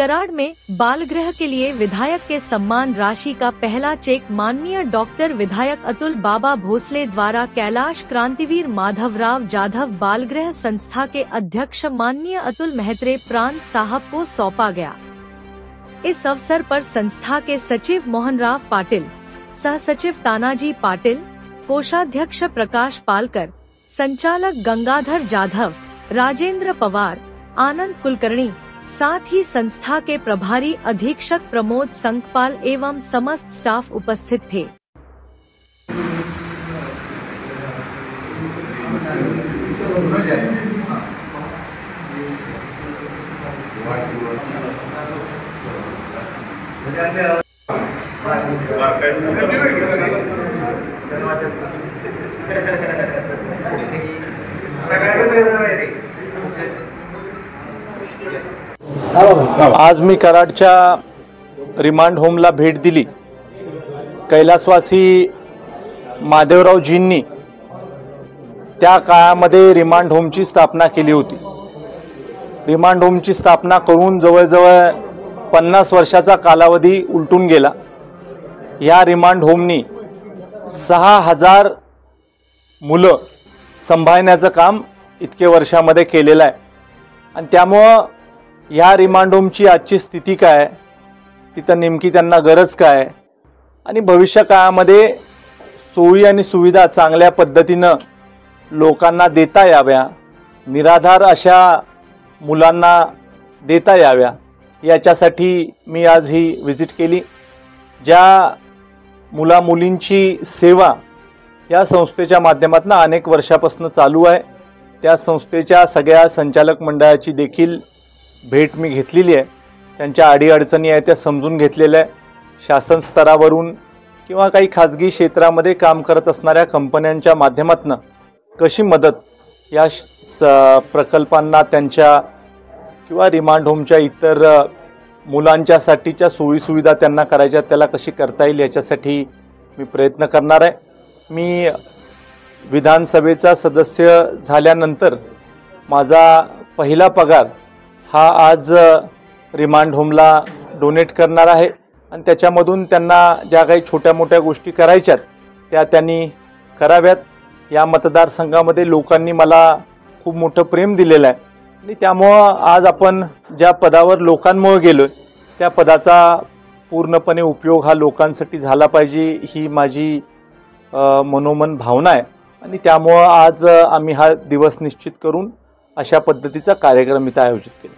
कराड़ में बालगृह के लिए विधायक के सम्मान राशि का पहला चेक माननीय डॉक्टर विधायक अतुल बाबा भोसले द्वारा कैलाश क्रांतिवीर माधवराव जाधव बालगृह संस्था के अध्यक्ष माननीय अतुल मेहत्रे प्रांत साहब को सौंपा गया। इस अवसर पर संस्था के सचिव मोहनराव पाटिल, सह सचिव तानाजी पाटिल, कोषाध्यक्ष प्रकाश पालकर, संचालक गंगाधर जाधव, राजेंद्र पवार, आनंद कुलकर्णी, साथ ही संस्था के प्रभारी अधीक्षक प्रमोद संकपाल एवं समस्त स्टाफ उपस्थित थे। आज मी कराडच्या रिमांड होमला भेट दिली। कैलासवासी महादेवरावजींनी त्या काळामध्ये रिमांड होमची स्थापना केली होती। रिमांड होमची स्थापना करून जवळजवळ 50 वर्षाचा कालावधी उलटून गेला। या रिमांड होमनी 6000 मुलं सांभाळण्याचं काम इतके वर्षामध्ये केलेलं आहे आणि त्यामुळे या रिमांड होमची आजची स्थिती काय, तिथं नेमकी त्यांना गरज काय आणि भविष्य काळामध्ये सोयी आणि सुविधा चांगल्या पद्धतीनं लोकांना देता याव्या, निराधार अशा मुलांना देता याव्या, याच्यासाठी मी आज ही विजिट केली। ज्या मुला मुलींची सेवा या संस्थेच्या माध्यमातून अनेक वर्षापासून चालू आहे, त्या संस्थेच्या सगळ्या संचालक मंडळाची देखील भेट मी घेतलेली आहे। त्यांच्या अडीअडचणी आहेत त्या समजून घेतलेल्या आहे। शासन स्तरावरून किंवा काही खाजगी क्षेत्रामध्ये काम करत असणाऱ्या कंपन्यांच्या माध्यमातून कशी मदत या प्रकल्पांना त्यांच्या किंवा रिमांड होमच्या इतर मुलांच्यासाठीच्या सोयीसुविधा त्यांना करायच्या त्याला कशी करता येईल याच्यासाठी मी प्रयत्न करणार आहे। मी विधानसभेचा सदस्य झाल्यानंतर माझा पहिला पगार हा आज रिमांड होमला डोनेट करणार आहे आणि त्याच्यामधून त्यांना ज्या काही छोट्या मोठ्या गोष्टी करायच्यात त्या त्यांनी कराव्यात। या मतदारसंघामध्ये लोकांनी मला खूप मोठं प्रेम दिलेलं आहे आणि त्यामुळं आज आपण ज्या पदावर लोकांमुळे गेलोय त्या पदाचा पूर्णपणे उपयोग हा लोकांसाठी झाला पाहिजे ही माझी मनोमन भावना आहे आणि त्यामुळं आज आम्ही हा दिवस निश्चित करून अशा पद्धतीचा कार्यक्रम इथं आयोजित केला।